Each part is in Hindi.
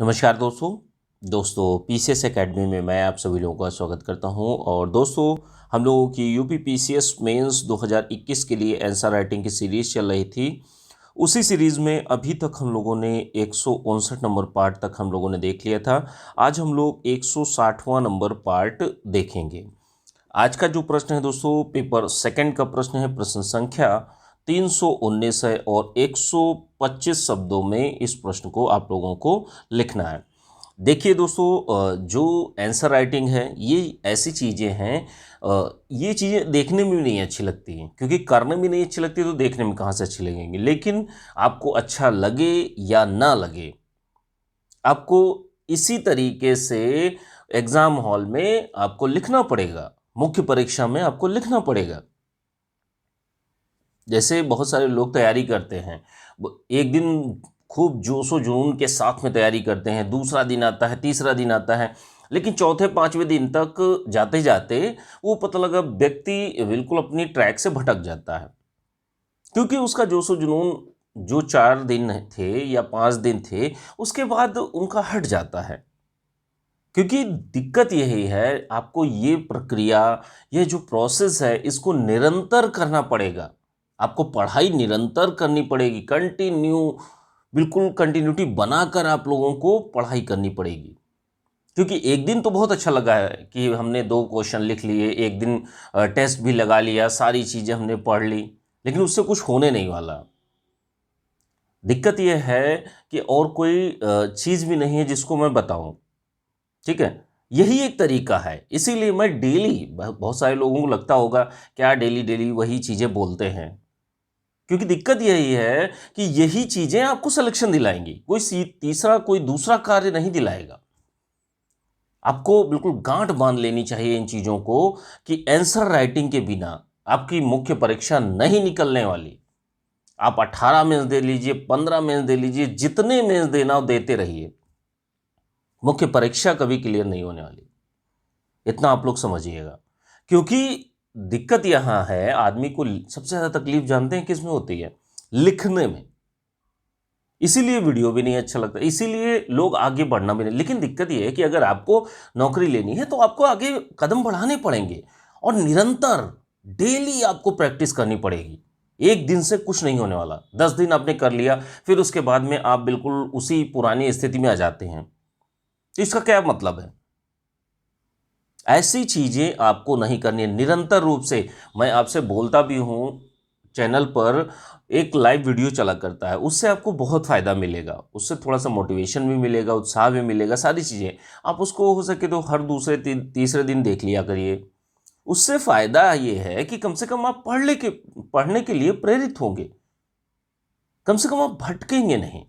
नमस्कार दोस्तों पीसीएस एकेडमी में मैं आप सभी लोगों का स्वागत करता हूं। और दोस्तों, हम लोगों की यूपी पीसीएस मेंस 2021 के लिए आंसर राइटिंग की सीरीज़ चल रही थी। उसी सीरीज़ में अभी तक हम लोगों ने 159 नंबर पार्ट तक हम लोगों ने देख लिया था। आज हम लोग 160वां नंबर पार्ट देखेंगे। आज का जो प्रश्न है दोस्तों, पेपर सेकंड का प्रश्न है। प्रश्न संख्या 319 है और 125 शब्दों में इस प्रश्न को आप लोगों को लिखना है। देखिए दोस्तों, जो आंसर राइटिंग है ये ऐसी चीज़ें हैं, ये चीज़ें देखने में भी नहीं अच्छी लगती हैं, क्योंकि करने में नहीं अच्छी लगती तो देखने में कहाँ से अच्छी लगेंगी। लेकिन आपको अच्छा लगे या ना लगे, आपको इसी तरीके से एग्ज़ाम हॉल में आपको लिखना पड़ेगा, मुख्य परीक्षा में आपको लिखना पड़ेगा। जैसे बहुत सारे लोग तैयारी करते हैं, एक दिन खूब जोशो जुनून के साथ में तैयारी करते हैं, दूसरा दिन आता है, तीसरा दिन आता है, लेकिन चौथे पांचवें दिन तक जाते जाते वो पता लगा व्यक्ति बिल्कुल अपनी ट्रैक से भटक जाता है, क्योंकि उसका जोशो जुनून जो 4 दिन थे या 5 दिन थे उसके बाद उनका हट जाता है। क्योंकि दिक्कत यही है, आपको ये प्रक्रिया, ये जो प्रोसेस है, इसको निरंतर करना पड़ेगा। आपको पढ़ाई निरंतर करनी पड़ेगी, बिल्कुल कंटिन्यूटी बनाकर आप लोगों को पढ़ाई करनी पड़ेगी। क्योंकि एक दिन तो बहुत अच्छा लगा है कि हमने 2 क्वेश्चन लिख लिए, एक दिन टेस्ट भी लगा लिया, सारी चीज़ें हमने पढ़ ली, लेकिन उससे कुछ होने नहीं वाला। दिक्कत यह है कि और कोई चीज़ भी नहीं है जिसको मैं बताऊं। ठीक है, यही एक तरीका है। इसीलिए मैं डेली, बहुत सारे लोगों को लगता होगा क्या डेली डेली वही चीज़ें बोलते हैं, क्योंकि दिक्कत यही है कि यही चीज़ें आपको सिलेक्शन दिलाएंगी, कोई तीसरा कोई दूसरा कार्य नहीं दिलाएगा। आपको बिल्कुल गांठ बांध लेनी चाहिए इन चीज़ों को कि आंसर राइटिंग के बिना आपकी मुख्य परीक्षा नहीं निकलने वाली। आप 18 मेंस दे लीजिए, 15 मेंस दे लीजिए, जितने मेंस देना हो देते रहिए, मुख्य परीक्षा कभी क्लियर नहीं होने वाली। इतना आप लोग समझिएगा। क्योंकि दिक्कत यहाँ है, आदमी को सबसे ज़्यादा तकलीफ जानते हैं किस में होती है? लिखने में। इसीलिए वीडियो भी नहीं अच्छा लगता, इसीलिए लोग आगे बढ़ना भी नहीं। लेकिन दिक्कत यह है कि अगर आपको नौकरी लेनी है तो आपको आगे कदम बढ़ाने पड़ेंगे और निरंतर डेली आपको प्रैक्टिस करनी पड़ेगी। एक दिन से कुछ नहीं होने वाला। 10 दिन आपने कर लिया, फिर उसके बाद में आप बिल्कुल उसी पुरानी स्थिति में आ जाते हैं, तो इसका क्या मतलब है? ऐसी चीज़ें आपको नहीं करनी है। निरंतर रूप से मैं आपसे बोलता भी हूँ, चैनल पर एक लाइव वीडियो चला करता है, उससे आपको बहुत फ़ायदा मिलेगा, उससे थोड़ा सा मोटिवेशन भी मिलेगा, उत्साह भी मिलेगा, सारी चीज़ें। आप उसको हो सके तो हर दूसरे तीसरे दिन देख लिया करिए। उससे फ़ायदा ये है कि कम से कम आप पढ़ने के लिए प्रेरित होंगे, कम से कम आप भटकेंगे नहीं।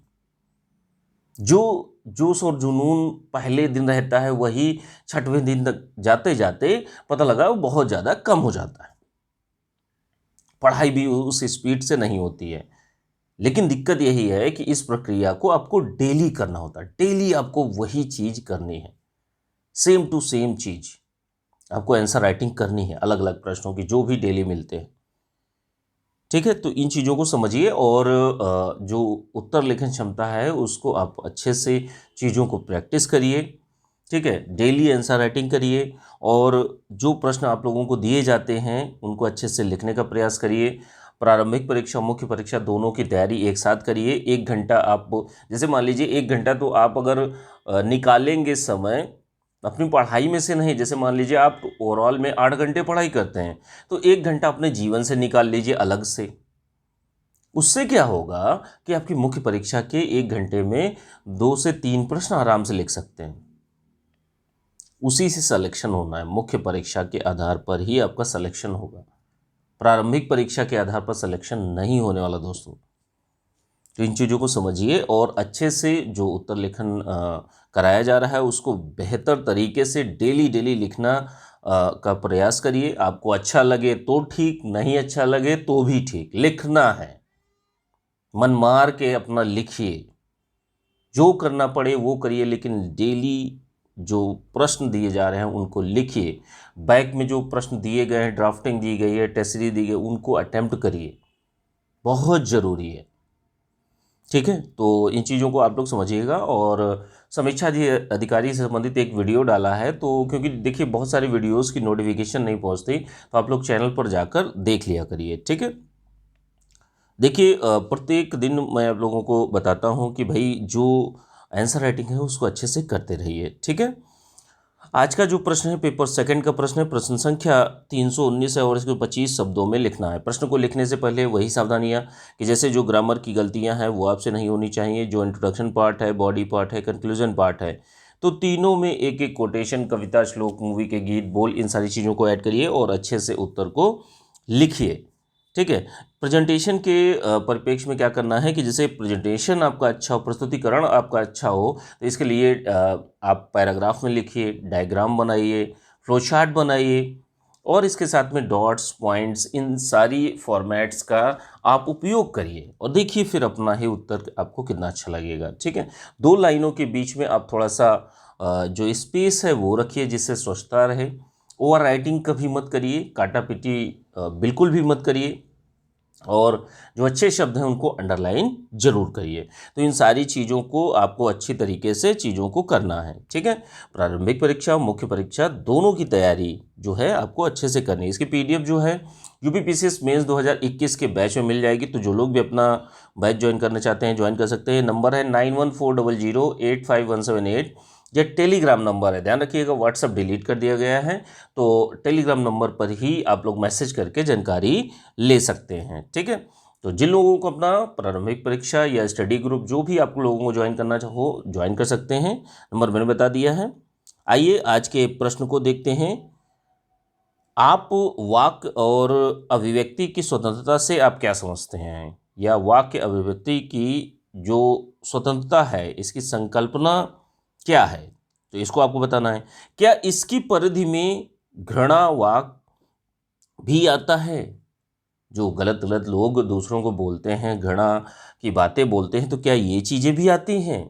जो जोश और जुनून पहले दिन रहता है वही 6वें दिन तक जाते जाते पता लगा वो बहुत ज़्यादा कम हो जाता है। पढ़ाई भी उस स्पीड से नहीं होती है। लेकिन दिक्कत यही है कि इस प्रक्रिया को आपको डेली करना होता है। डेली आपको वही चीज़ करनी है, सेम टू सेम चीज़ आपको आंसर राइटिंग करनी है, अलग अलग प्रश्नों की जो भी डेली मिलते हैं। ठीक है, तो इन चीज़ों को समझिए और जो उत्तर लेखन क्षमता है उसको आप अच्छे से चीज़ों को प्रैक्टिस करिए। ठीक है, डेली आंसर राइटिंग करिए और जो प्रश्न आप लोगों को दिए जाते हैं उनको अच्छे से लिखने का प्रयास करिए। प्रारंभिक परीक्षा, मुख्य परीक्षा दोनों की तैयारी एक साथ करिए। 1 घंटा आप, जैसे मान लीजिए 1 घंटा तो आप अगर निकालेंगे समय अपनी पढ़ाई में से नहीं, जैसे मान लीजिए आप ओवरऑल में 8 घंटे पढ़ाई करते हैं, तो 1 घंटा अपने जीवन से निकाल लीजिए अलग से। उससे क्या होगा कि आपकी मुख्य परीक्षा के 1 घंटे में 2 से 3 प्रश्न आराम से लिख सकते हैं। उसी से सिलेक्शन होना है, मुख्य परीक्षा के आधार पर ही आपका सिलेक्शन होगा। प्रारंभिक परीक्षा के आधार पर सिलेक्शन नहीं होने वाला दोस्तों। तो इन चीज़ों को समझिए और अच्छे से जो उत्तर लेखन कराया जा रहा है उसको बेहतर तरीके से डेली डेली लिखना का प्रयास करिए। आपको अच्छा लगे तो ठीक, नहीं अच्छा लगे तो भी ठीक, लिखना है। मन मार के अपना लिखिए, जो करना पड़े वो करिए, लेकिन डेली जो प्रश्न दिए जा रहे हैं उनको लिखिए। बैक में जो प्रश्न दिए गए हैं, ड्राफ्टिंग दी गई है, टेस्ट सीरीज दी गई, उनको अटेम्प्ट करिए, बहुत ज़रूरी है। ठीक है, तो इन चीज़ों को आप लोग समझिएगा। और समीक्षा अधिकारी से संबंधित एक वीडियो डाला है, तो क्योंकि देखिए बहुत सारी वीडियोस की नोटिफिकेशन नहीं पहुंचती, तो आप लोग चैनल पर जाकर देख लिया करिए। ठीक है, देखिए प्रत्येक दिन मैं आप लोगों को बताता हूं कि भाई जो आंसर राइटिंग है उसको अच्छे से करते रहिए। ठीक है, आज का जो प्रश्न है पेपर सेकंड का प्रश्न है, प्रश्न संख्या 319 है और इसको 25 शब्दों में लिखना है। प्रश्न को लिखने से पहले वही सावधानियां कि जैसे जो ग्रामर की गलतियां हैं वो आपसे नहीं होनी चाहिए। जो इंट्रोडक्शन पार्ट है, बॉडी पार्ट है, कंक्लूजन पार्ट है, तो तीनों में एक एक कोटेशन, कविता, श्लोक, मूवी के गीत, बोल, इन सारी चीज़ों को ऐड करिए और अच्छे से उत्तर को लिखिए। ठीक है, प्रेजेंटेशन के परिप्रेक्ष्य में क्या करना है कि जैसे प्रेजेंटेशन आपका अच्छा हो, प्रस्तुतिकरण आपका अच्छा हो, तो इसके लिए आप पैराग्राफ में लिखिए, डायग्राम बनाइए, फ्लो चार्ट बनाइए और इसके साथ में डॉट्स, पॉइंट्स, इन सारी फॉर्मेट्स का आप उपयोग करिए और देखिए फिर अपना ही उत्तर आपको कितना अच्छा लगेगा। ठीक है, 2 लाइनों के बीच में आप थोड़ा सा जो स्पेस है वो रखिए जिससे स्वच्छता रहे। ओवर राइटिंग कभी मत करिए, काटा पीटी बिल्कुल भी मत करिए और जो अच्छे शब्द हैं उनको अंडरलाइन जरूर करिए। तो इन सारी चीज़ों को आपको अच्छी तरीके से चीज़ों को करना है। ठीक है, प्रारंभिक परीक्षा, मुख्य परीक्षा दोनों की तैयारी जो है आपको अच्छे से करनी है। इसकी पीडीएफ जो है यूपीपीसीएस मेंस 2021 के बैच में मिल जाएगी, तो जो लोग भी अपना बैच ज्वाइन करना चाहते हैं ज्वाइन कर सकते हैं। नंबर है 9140085178, यह टेलीग्राम नंबर है, ध्यान रखिएगा। व्हाट्सएप डिलीट कर दिया गया है, तो टेलीग्राम नंबर पर ही आप लोग मैसेज करके जानकारी ले सकते हैं। ठीक है, तो जिन लोगों को अपना प्रारंभिक परीक्षा या स्टडी ग्रुप जो भी आप लोगों को ज्वाइन करना चाहो ज्वाइन कर सकते हैं, नंबर मैंने बता दिया है। आइए आज के प्रश्न को देखते हैं। आप वाक्य और अभिव्यक्ति की स्वतंत्रता से आप क्या समझते हैं, या वाक्य अभिव्यक्ति की जो स्वतंत्रता है इसकी संकल्पना क्या है, तो इसको आपको बताना है। क्या इसकी परिधि में घृणा वाक्य भी आता है? जो गलत गलत लोग दूसरों को बोलते हैं, घृणा की बातें बोलते हैं, तो क्या ये चीज़ें भी आती हैं?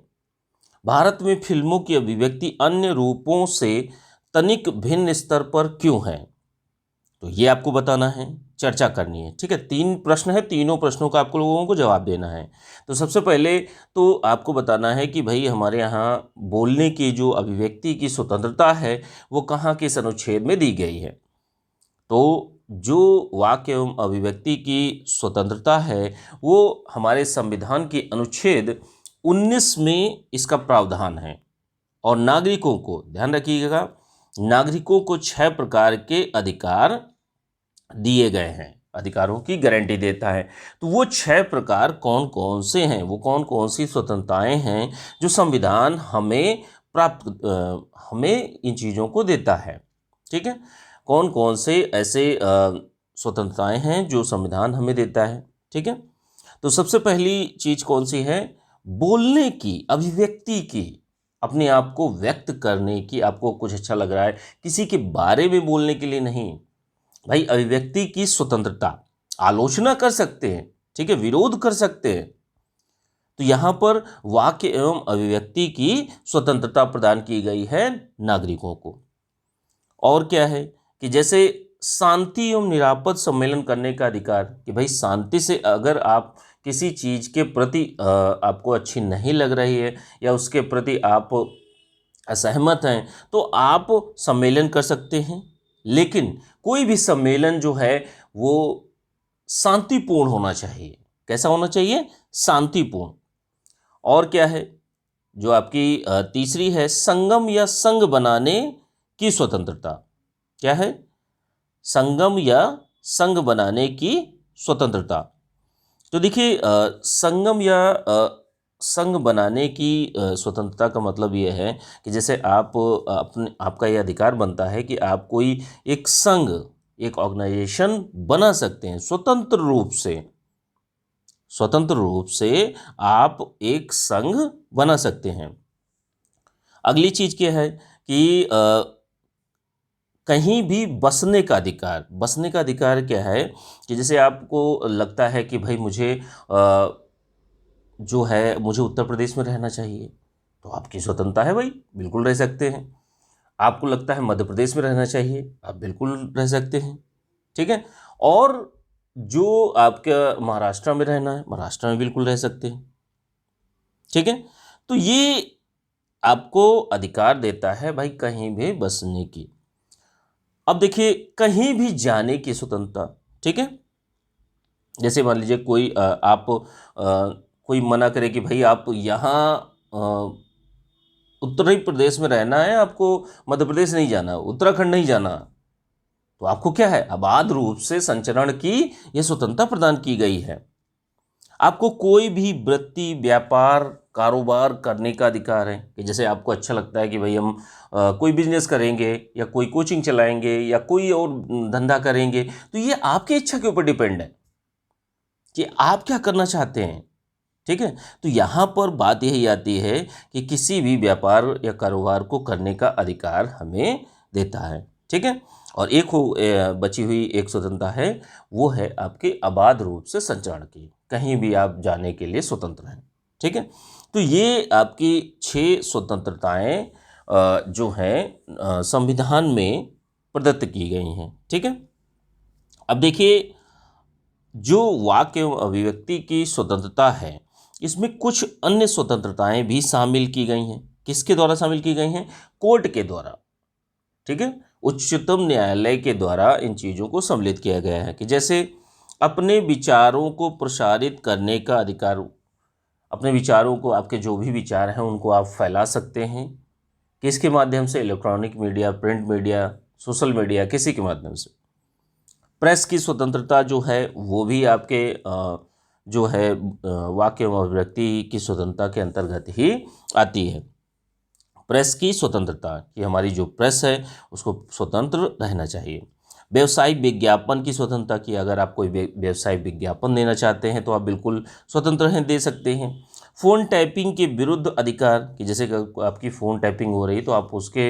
भारत में फिल्मों की अभिव्यक्ति अन्य रूपों से तनिक भिन्न स्तर पर क्यों है? तो ये आपको बताना है, चर्चा करनी है। ठीक है, 3 प्रश्न है, तीनों प्रश्नों का आपको लोगों को जवाब देना है। तो सबसे पहले तो आपको बताना है कि भाई हमारे यहाँ बोलने की जो अभिव्यक्ति की स्वतंत्रता है वो कहाँ किस अनुच्छेद में दी गई है। तो जो वाक्य एवं अभिव्यक्ति की स्वतंत्रता है वो हमारे संविधान के अनुच्छेद 19 में इसका प्रावधान है। और नागरिकों को ध्यान रखिएगा, नागरिकों को 6 प्रकार के अधिकार दिए गए हैं, अधिकारों की गारंटी देता है। तो वो 6 प्रकार कौन कौन से हैं, वो कौन कौन सी स्वतंत्रताएं हैं जो संविधान हमें हमें इन चीज़ों को देता है। ठीक है, कौन कौन से ऐसे स्वतंत्रताएं हैं जो संविधान हमें देता है। ठीक है, तो सबसे पहली चीज़ कौन सी है? बोलने की, अभिव्यक्ति की, अपने आप को व्यक्त करने की। आपको कुछ अच्छा लग रहा है, किसी के बारे में बोलने के लिए नहीं भाई, अभिव्यक्ति की स्वतंत्रता, आलोचना कर सकते हैं, ठीक है, विरोध कर सकते हैं। तो यहाँ पर वाक्य एवं अभिव्यक्ति की स्वतंत्रता प्रदान की गई है नागरिकों को। और क्या है कि जैसे शांति एवं निरापद सम्मेलन करने का अधिकार, कि भाई शांति से अगर आप किसी चीज़ के प्रति आपको अच्छी नहीं लग रही है या उसके प्रति आप असहमत हैं, तो आप सम्मेलन कर सकते हैं। लेकिन कोई भी सम्मेलन जो है वो शांतिपूर्ण होना चाहिए। कैसा होना चाहिए? शांतिपूर्ण। और क्या है जो आपकी तीसरी है, संगम या संघ बनाने की स्वतंत्रता। क्या है? संगम या संघ बनाने की स्वतंत्रता। तो देखिए संगम या संघ बनाने की स्वतंत्रता का मतलब ये है कि जैसे आप आपका ये अधिकार बनता है कि आप कोई एक संघ, एक ऑर्गेनाइजेशन बना सकते हैं स्वतंत्र रूप से। स्वतंत्र रूप से आप एक संघ बना सकते हैं। अगली चीज़ क्या है कि कहीं भी बसने का अधिकार। बसने का अधिकार क्या है कि जैसे आपको लगता है कि भाई मुझे जो है मुझे उत्तर प्रदेश में रहना चाहिए, तो आपकी स्वतंत्रता है भाई, बिल्कुल रह सकते हैं। आपको लगता है मध्य प्रदेश में रहना चाहिए, आप बिल्कुल रह सकते हैं। ठीक है, और जो आपका महाराष्ट्र में रहना है, महाराष्ट्र में बिल्कुल रह सकते हैं। ठीक है। तो ये आपको अधिकार देता है भाई कहीं भी बसने की। अब देखिए कहीं भी जाने की स्वतंत्रता, ठीक है। जैसे मान लीजिए कोई कोई मना करे कि भाई आप यहाँ उत्तरी प्रदेश में रहना है, आपको मध्य प्रदेश नहीं जाना, उत्तराखंड नहीं जाना, तो आपको क्या है, अबाध रूप से संचरण की यह स्वतंत्रता प्रदान की गई है। आपको कोई भी वृत्ति, व्यापार, कारोबार करने का अधिकार है कि जैसे आपको अच्छा लगता है कि भाई हम कोई बिजनेस करेंगे या कोई कोचिंग चलाएंगे या कोई और धंधा करेंगे, तो ये आपकी इच्छा के ऊपर डिपेंड है कि आप क्या करना चाहते हैं, ठीक है। तो यहाँ पर बात यही आती है कि किसी भी व्यापार या कारोबार को करने का अधिकार हमें देता है, ठीक है। और एक बची हुई एक स्वतंत्रता है, वो है आपके अबाध रूप से संचरण की, कहीं भी आप जाने के लिए स्वतंत्र हैं, ठीक है। तो ये आपकी 6 स्वतंत्रताएं जो हैं संविधान में प्रदत्त की गई हैं, ठीक है। अब देखिए जो वाक्य एवं अभिव्यक्ति की स्वतंत्रता है, इसमें कुछ अन्य स्वतंत्रताएं भी शामिल की गई हैं। किसके द्वारा शामिल की गई हैं? कोर्ट के द्वारा, ठीक है। उच्चतम न्यायालय के द्वारा इन चीज़ों को सम्मिलित किया गया है कि जैसे अपने विचारों को प्रसारित करने का अधिकार, अपने विचारों को, आपके जो भी विचार हैं उनको आप फैला सकते हैं। किसके माध्यम से? Electronic media, print media, social media, किसी के माध्यम से। प्रेस की स्वतंत्रता जो है वो भी आपके जो है वाक्य एवं अभिव्यक्ति की स्वतंत्रता के अंतर्गत ही आती है। प्रेस की स्वतंत्रता कि हमारी जो प्रेस है उसको स्वतंत्र रहना चाहिए। व्यवसायिक विज्ञापन की स्वतंत्रता की, अगर आप कोई व्यवसायिक विज्ञापन देना चाहते हैं तो आप बिल्कुल स्वतंत्र हैं, दे सकते हैं। फ़ोन टैपिंग के विरुद्ध अधिकार कि जैसे आपकी फ़ोन टैपिंग हो रही है तो आप उसके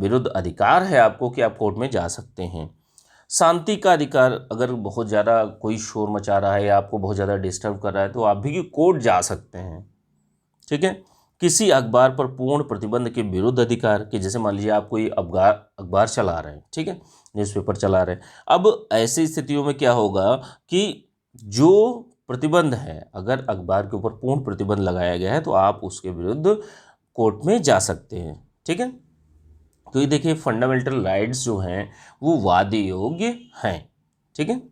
विरुद्ध अधिकार है आपको कि आप कोर्ट में जा सकते हैं। शांति का अधिकार, अगर बहुत ज़्यादा कोई शोर मचा रहा है या आपको बहुत ज़्यादा डिस्टर्ब कर रहा है तो आप भी कोर्ट जा सकते हैं, ठीक है। किसी अखबार पर पूर्ण प्रतिबंध के विरुद्ध अधिकार कि जैसे मान लीजिए आप कोई अखबार चला रहे हैं, ठीक है, न्यूज़पेपर चला रहे हैं। अब ऐसी स्थितियों में क्या होगा कि जो प्रतिबंध है, अगर अखबार के ऊपर पूर्ण प्रतिबंध लगाया गया है तो आप उसके विरुद्ध कोर्ट में जा सकते हैं, ठीक है। तो ये देखिए फंडामेंटल राइट्स जो हैं वो वाद योग्य हैं, ठीक है।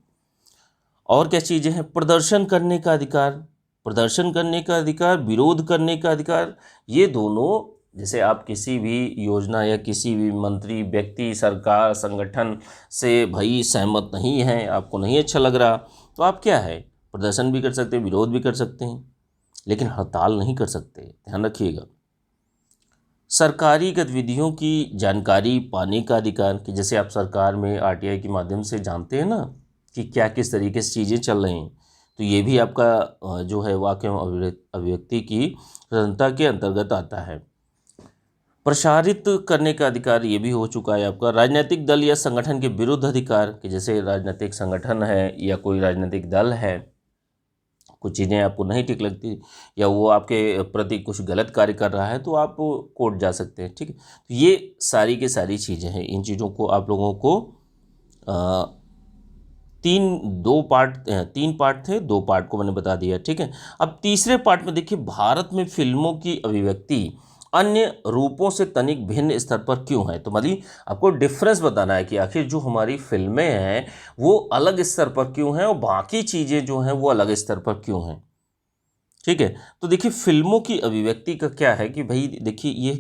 और क्या चीज़ें हैं? प्रदर्शन करने का अधिकार, प्रदर्शन करने का अधिकार, विरोध करने का अधिकार, ये दोनों, जैसे आप किसी भी योजना या किसी भी मंत्री, व्यक्ति, सरकार, संगठन से भाई सहमत नहीं हैं, आपको नहीं अच्छा लग रहा, तो आप क्या है, प्रदर्शन भी कर सकते हैं, विरोध भी कर सकते हैं, लेकिन हड़ताल नहीं कर सकते, ध्यान रखिएगा। सरकारी गतिविधियों की जानकारी पाने का अधिकार कि जैसे आप सरकार में आरटीआई के माध्यम से जानते हैं ना कि क्या किस तरीके से चीज़ें चल रही हैं, तो ये भी आपका जो है वाक्य अभिव्यक्ति की स्वतंत्रता के अंतर्गत आता है। प्रसारित करने का अधिकार ये भी हो चुका है आपका। राजनीतिक दल या संगठन के विरुद्ध अधिकार कि जैसे राजनीतिक संगठन है या कोई राजनीतिक दल है, कुछ चीज़ें आपको नहीं ठीक लगती या वो आपके प्रति कुछ गलत कार्य कर रहा है तो आप कोर्ट जा सकते हैं, ठीक है। तो ये सारी की सारी चीज़ें हैं। इन चीज़ों को आप लोगों को तीन पार्ट थे, 2 पार्ट को मैंने बता दिया, ठीक है। अब तीसरे पार्ट में देखिए भारत में फिल्मों की अभिव्यक्ति अन्य रूपों से तनिक भिन्न स्तर पर क्यों है। तो मतलब आपको डिफरेंस बताना है कि आखिर जो हमारी फिल्में हैं वो अलग स्तर पर क्यों हैं और बाकी चीज़ें जो हैं वो अलग स्तर पर क्यों हैं, ठीक है। तो देखिए फिल्मों की अभिव्यक्ति का क्या है कि भाई देखिए ये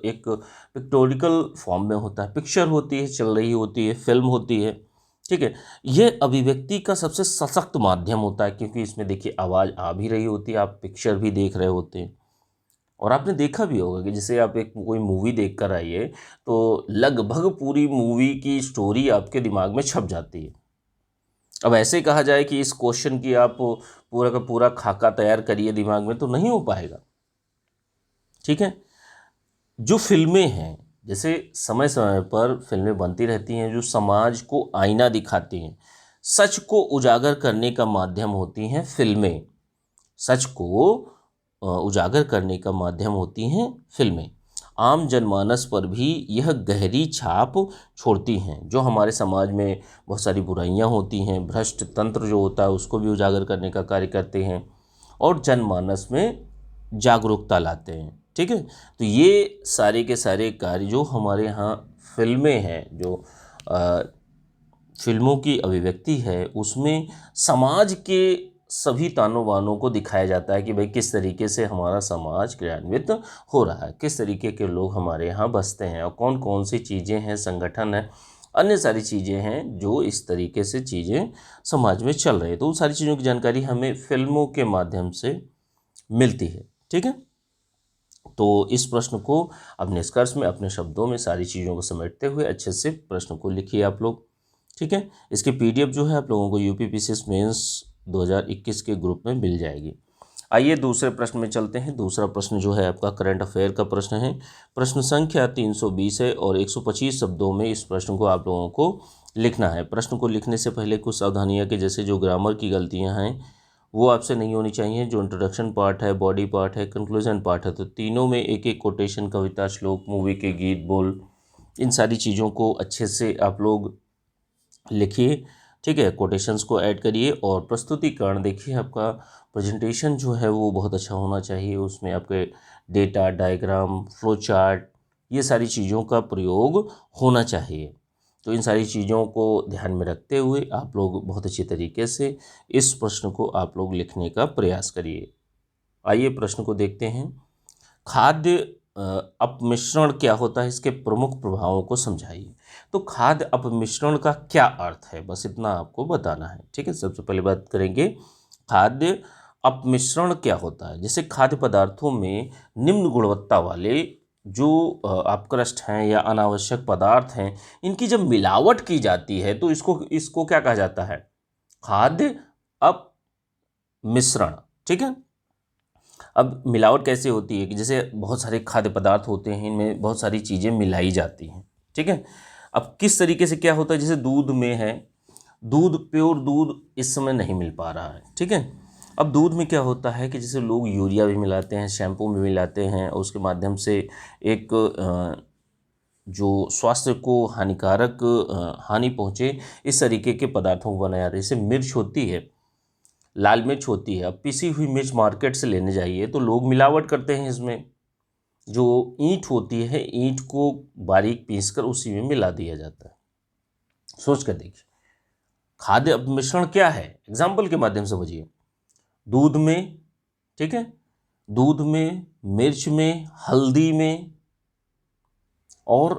एक पिक्टोरिकल फॉर्म में होता है, पिक्चर होती है, चल रही होती है, फिल्म होती है, ठीक है। ये अभिव्यक्ति का सबसे सशक्त माध्यम होता है क्योंकि इसमें देखिए आवाज़ आ भी रही होती है, आप पिक्चर भी देख रहे होते हैं। और आपने देखा भी होगा कि जैसे आप एक कोई मूवी देख कर आइए तो लगभग पूरी मूवी की स्टोरी आपके दिमाग में छप जाती है। अब ऐसे कहा जाए कि इस क्वेश्चन की आप पूरा का पूरा खाका तैयार करिए दिमाग में, तो नहीं हो पाएगा, ठीक है। जो फिल्में हैं, जैसे समय समय पर फिल्में बनती रहती हैं जो समाज को आईना दिखाती हैं, सच को उजागर करने का माध्यम होती हैं फिल्में, सच को उजागर करने का माध्यम होती हैं फिल्में। आम जनमानस पर भी यह गहरी छाप छोड़ती हैं। जो हमारे समाज में बहुत सारी बुराइयां होती हैं, भ्रष्ट तंत्र जो होता है उसको भी उजागर करने का कार्य करते हैं और जनमानस में जागरूकता लाते हैं। ठीक है, तो ये सारे के सारे कार्य जो हमारे यहाँ फिल्में हैं, जो अ, फिल्मों की अभिव्यक्ति है, उसमें समाज के सभी तानों बानों को दिखाया जाता है कि भाई किस तरीके से हमारा समाज क्रियान्वित हो रहा है, किस तरीके के लोग हमारे यहाँ बसते हैं और कौन कौन सी चीज़ें हैं, संगठन है, अन्य सारी चीज़ें हैं जो इस तरीके से चीज़ें समाज में चल रही है। तो उन सारी चीज़ों की जानकारी हमें फिल्मों के माध्यम से मिलती है। ठीक है, तो इस प्रश्न को अब निष्कर्ष में अपने शब्दों में सारी चीज़ों को समेटते हुए अच्छे से प्रश्न को लिखिए आप लोग। ठीक है, इसकी पीडीएफ जो है आप लोगों को यूपीपीसीएस मेंस 2021 के ग्रुप में मिल जाएगी। आइए दूसरे प्रश्न में चलते हैं। दूसरा प्रश्न जो है आपका करंट अफेयर का प्रश्न है। प्रश्न संख्या 320 है और 125 शब्दों में इस प्रश्न को आप लोगों को लिखना है। प्रश्न को लिखने से पहले कुछ सावधानियाँ कि जैसे जो ग्रामर की गलतियाँ हैं वो आपसे नहीं होनी चाहिए। जो इंट्रोडक्शन पार्ट है, बॉडी पार्ट है, कंक्लूजन पार्ट है, तो तीनों में एक एक कोटेशन, कविता, श्लोक, मूवी के गीत, बोल, इन सारी चीज़ों को अच्छे से आप लोग लिखिए। ठीक है, कोटेशंस को ऐड करिए और प्रस्तुतिकरण देखिए, आपका प्रेजेंटेशन जो है वो बहुत अच्छा होना चाहिए। उसमें आपके डेटा, डायग्राम, फ्लो चार्ट, ये सारी चीज़ों का प्रयोग होना चाहिए। तो इन सारी चीज़ों को ध्यान में रखते हुए आप लोग बहुत अच्छी तरीके से इस प्रश्न को आप लोग लिखने का प्रयास करिए। आइए प्रश्न को देखते हैं। खाद्य अपमिश्रण क्या होता है, इसके प्रमुख प्रभावों को समझाइए। तो खाद्य अपमिश्रण का क्या अर्थ है, बस इतना आपको बताना है। ठीक है, सबसे पहले बात करेंगे खाद्य अपमिश्रण क्या होता है। जैसे खाद्य पदार्थों में निम्न गुणवत्ता वाले जो अपकृष्ट हैं या अनावश्यक पदार्थ हैं, इनकी जब मिलावट की जाती है तो इसको इसको क्या कहा जाता है, खाद्य अपमिश्रण। ठीक है, अब मिलावट कैसे होती है कि जैसे बहुत सारे खाद्य पदार्थ होते हैं, इनमें बहुत सारी चीज़ें मिलाई जाती हैं। ठीक है, अब किस तरीके से क्या होता है, जैसे दूध में है, दूध, प्योर दूध इस समय नहीं मिल पा रहा है। ठीक है, अब दूध में क्या होता है कि जैसे लोग यूरिया भी मिलाते हैं, शैम्पू में मिलाते हैं और उसके माध्यम से एक जो स्वास्थ्य को हानिकारक हानि पहुँचे इस तरीके के पदार्थों को बनाया जाता है। जैसे मिर्च होती है, लाल मिर्च होती है, अब पिसी हुई मिर्च मार्केट से लेने जाइए तो लोग मिलावट करते हैं इसमें। जो ईंट होती है, ईंट को बारीक पीसकर उसी में मिला दिया जाता है। सोच कर देखिए, खाद्य अपमिश्रण क्या है, एग्जाम्पल के माध्यम से समझिए। दूध में, ठीक है, दूध में, मिर्च में, हल्दी में और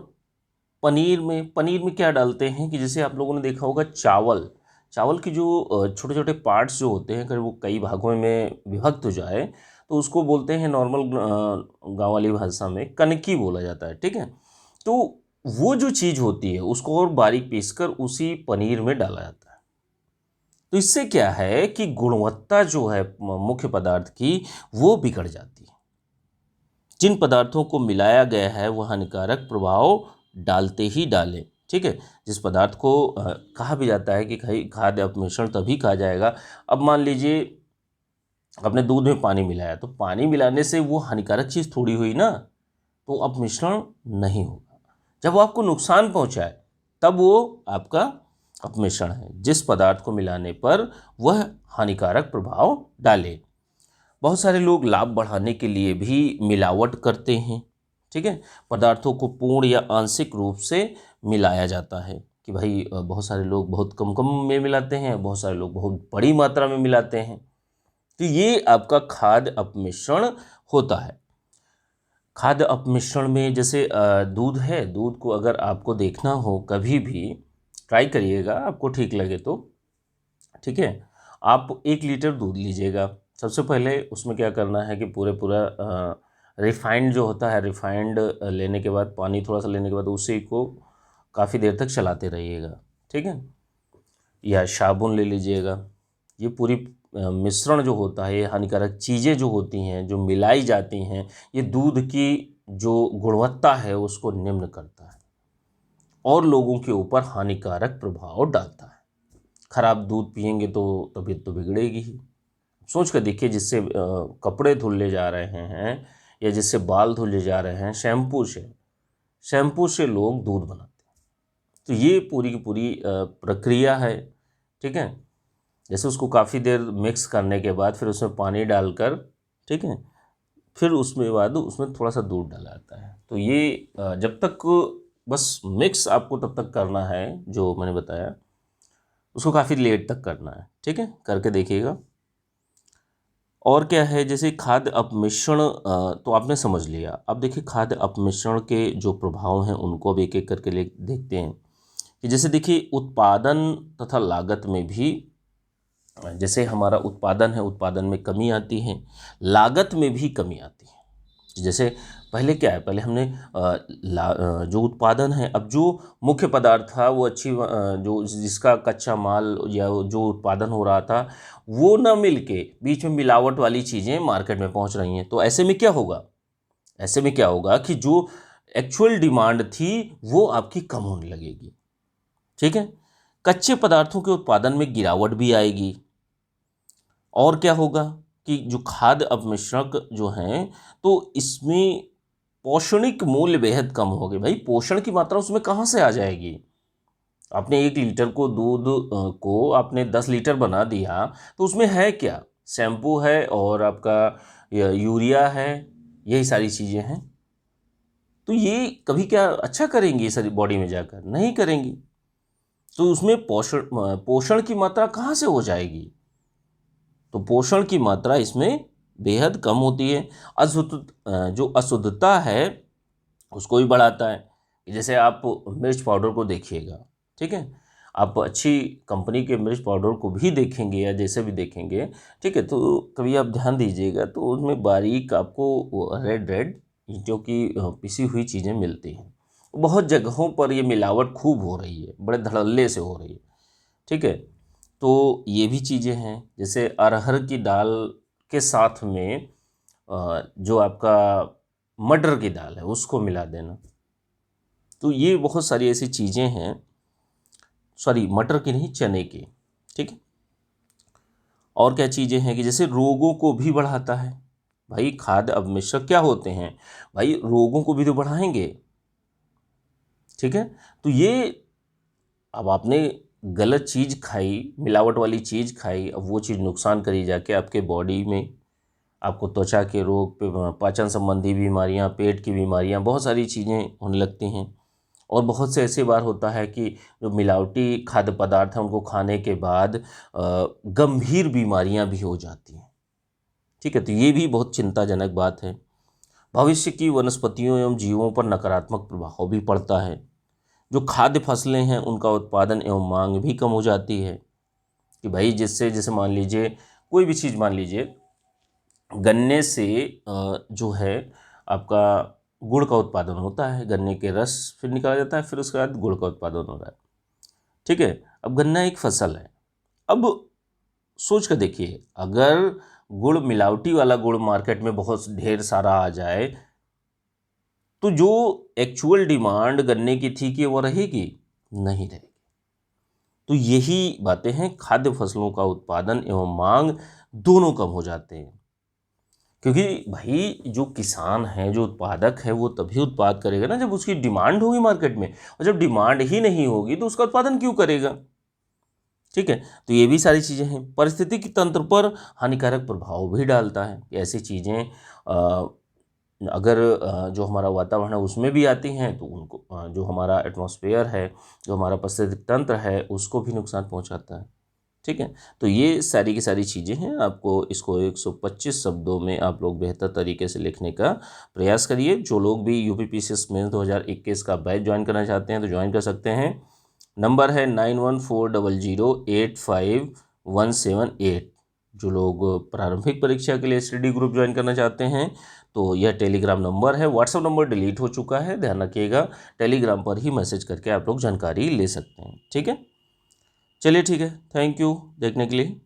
पनीर में क्या डालते हैं कि जैसे आप लोगों ने देखा होगा चावल, चावल की जो छोटे छोटे पार्ट्स जो होते हैं, अगर वो कई भागों में विभक्त हो जाए तो उसको बोलते हैं नॉर्मल गाँव वाली भाषा में कनकी बोला जाता है। ठीक है, तो वो जो चीज़ होती है उसको और बारीक पीसकर उसी पनीर में डाला जाता है। तो इससे क्या है कि गुणवत्ता जो है मुख्य पदार्थ की वो बिगड़ जाती है। जिन पदार्थों को मिलाया गया है वह हानिकारक प्रभाव डालते ही डालें। ठीक है, जिस पदार्थ को कहा भी जाता है कि खाद्य अपमिश्रण तभी कहा जाएगा। अब मान लीजिए आपने दूध में पानी मिलाया, तो पानी मिलाने से वो हानिकारक चीज़ थोड़ी हुई ना, तो अपमिश्रण नहीं होगा। जब वो आपको नुकसान पहुंचाए तब वो आपका अपमिश्रण है। जिस पदार्थ को मिलाने पर वह हानिकारक प्रभाव डाले। बहुत सारे लोग लाभ बढ़ाने के लिए भी मिलावट करते हैं। ठीक है, पदार्थों को पूर्ण या आंशिक रूप से मिलाया जाता है कि भाई बहुत सारे लोग बहुत कम कम में मिलाते हैं, बहुत सारे लोग बहुत बड़ी मात्रा में मिलाते हैं। तो ये आपका खाद्य अपमिश्रण होता है। खाद्य अपमिश्रण में जैसे दूध है, दूध को अगर आपको देखना हो कभी भी ट्राई करिएगा, आपको ठीक लगे तो। ठीक है, आप 1 लीटर दूध लीजिएगा। सबसे पहले उसमें क्या करना है कि पूरा रिफाइंड जो होता है, रिफाइंड लेने के बाद पानी थोड़ा सा लेने के बाद उसी को काफ़ी देर तक चलाते रहिएगा। ठीक है, या साबुन ले लीजिएगा। ये पूरी मिश्रण जो होता है, ये हानिकारक चीज़ें जो होती हैं, जो मिलाई जाती हैं, ये दूध की जो गुणवत्ता है उसको निम्न करता है और लोगों के ऊपर हानिकारक प्रभाव डालता है। खराब दूध पिएंगे तो तबीयत तो बिगड़ेगी ही। सोच कर देखिए, जिससे कपड़े धुले जा रहे हैं या जिससे बाल धुले जा रहे हैं, शैम्पू से लोग दूध बनाते हैं। तो ये पूरी की पूरी प्रक्रिया है। ठीक है, जैसे उसको काफ़ी देर मिक्स करने के बाद फिर उसमें पानी डालकर, ठीक है, फिर उसमें बाद उसमें थोड़ा सा दूध डाला जाता है। तो ये जब तक बस मिक्स आपको तब तक करना है जो मैंने बताया, उसको काफ़ी लेट तक करना है। ठीक है, करके देखिएगा। और क्या है, जैसे खाद्य अपमिश्रण तो आपने समझ लिया। अब देखिए खाद्य अपमिश्रण के जो प्रभाव हैं उनको अब एक एक करके देखते हैं कि जैसे देखिए उत्पादन तथा लागत में भी, जैसे हमारा उत्पादन है, उत्पादन में कमी आती है, लागत में भी कमी आती है। जैसे पहले क्या है, पहले हमने जो उत्पादन है, अब जो मुख्य पदार्थ था वो जो जिसका कच्चा माल या जो उत्पादन हो रहा था वो ना मिल के बीच में मिलावट वाली चीज़ें मार्केट में पहुंच रही हैं। तो ऐसे में क्या होगा, ऐसे में क्या होगा कि जो एक्चुअल डिमांड थी वो आपकी कम होने लगेगी। ठीक है, कच्चे पदार्थों के उत्पादन में गिरावट भी आएगी। और क्या होगा कि जो खाद्य अपमिश्रक जो हैं, तो इसमें पोषणिक मूल्य बेहद कम हो गए। भाई पोषण की मात्रा उसमें कहाँ से आ जाएगी? आपने 1 लीटर को दूध को आपने 10 लीटर बना दिया, तो उसमें है क्या? शैम्पू है और आपका यूरिया है, यही सारी चीज़ें हैं। तो ये कभी क्या अच्छा करेंगी ये सारी बॉडी में जाकर? नहीं करेंगी। तो उसमें पोषण की मात्रा कहाँ से हो जाएगी? तो पोषण की मात्रा इसमें बेहद कम होती है। जो अशुद्धता है उसको भी बढ़ाता है। जैसे आप मिर्च पाउडर को देखिएगा, ठीक है, आप अच्छी कंपनी के मिर्च पाउडर को भी देखेंगे या जैसे भी देखेंगे, ठीक है, तो कभी आप ध्यान दीजिएगा तो उसमें बारीक आपको रेड रेड जो कि पिसी हुई चीज़ें मिलती हैं। बहुत जगहों पर ये मिलावट खूब हो रही है, बड़े धड़ल्ले से हो रही है। ठीक है, तो ये भी चीज़ें हैं। जैसे अरहर की दाल के साथ में जो आपका मटर की दाल है उसको मिला देना। तो ये बहुत सारी ऐसी चीज़ें हैं, सॉरी मटर की नहीं, चने की। ठीक है, और क्या चीज़ें हैं कि जैसे रोगों को भी बढ़ाता है। भाई खाद्य अपमिश्रक क्या होते हैं? भाई रोगों को भी तो बढ़ाएंगे। ठीक है, तो ये अब आपने गलत चीज़ खाई, मिलावट वाली चीज़ खाई, अब वो चीज़ नुकसान करी जाके आपके बॉडी में, आपको त्वचा के रोग, पाचन संबंधी बीमारियां, पेट की बीमारियां, बहुत सारी चीज़ें होने लगती हैं। और बहुत से ऐसे बार होता है कि जो मिलावटी खाद्य पदार्थ हैं उनको खाने के बाद गंभीर बीमारियां भी हो जाती हैं। ठीक है, तो ये भी बहुत चिंताजनक बात है। भविष्य की वनस्पतियों एवं जीवों पर नकारात्मक प्रभाव भी पड़ता है। जो खाद्य फसलें हैं उनका उत्पादन एवं मांग भी कम हो जाती है कि भाई जिससे, जैसे मान लीजिए कोई भी चीज़, मान लीजिए गन्ने से जो है आपका गुड़ का उत्पादन होता है, गन्ने के रस फिर निकाला जाता है, फिर उसके बाद गुड़ का उत्पादन हो रहा है। ठीक है, अब गन्ना एक फसल है। अब सोच कर देखिए, अगर गुड़, मिलावटी वाला गुड़ मार्केट में बहुत ढेर सारा आ जाए तो जो एक्चुअल डिमांड गन्ने की थी कि वो रहेगी? नहीं रहेगी। तो यही बातें हैं, खाद्य फसलों का उत्पादन एवं मांग दोनों कम हो जाते हैं। क्योंकि भाई जो किसान है, जो उत्पादक है, वो तभी उत्पाद करेगा ना जब उसकी डिमांड होगी मार्केट में, और जब डिमांड ही नहीं होगी तो उसका उत्पादन क्यों करेगा? ठीक है, तो ये भी सारी चीज़ें हैं। पारिस्थितिकी तंत्र पर हानिकारक प्रभाव भी डालता है। ऐसी चीज़ें अगर जो हमारा वातावरण है उसमें भी आती हैं तो उनको जो हमारा एटमॉस्फेयर है, जो हमारा पारिस्थितिक तंत्र है, उसको भी नुकसान पहुंचाता है। ठीक है, तो ये सारी की सारी चीज़ें हैं। आपको इसको 125 शब्दों में आप लोग बेहतर तरीके से लिखने का प्रयास करिए। जो लोग भी यूपीपीसीएस मेंस 2021 का बैच ज्वाइन करना चाहते हैं तो ज्वाइन कर सकते हैं। नंबर है 9140085178। जो लोग प्रारंभिक परीक्षा के लिए स्टडी ग्रुप ज्वाइन करना चाहते हैं तो यह टेलीग्राम नंबर है। व्हाट्सएप नंबर डिलीट हो चुका है, ध्यान रखिएगा। टेलीग्राम पर ही मैसेज करके आप लोग जानकारी ले सकते हैं। ठीक है, चलिए ठीक है, थैंक यू देखने के लिए।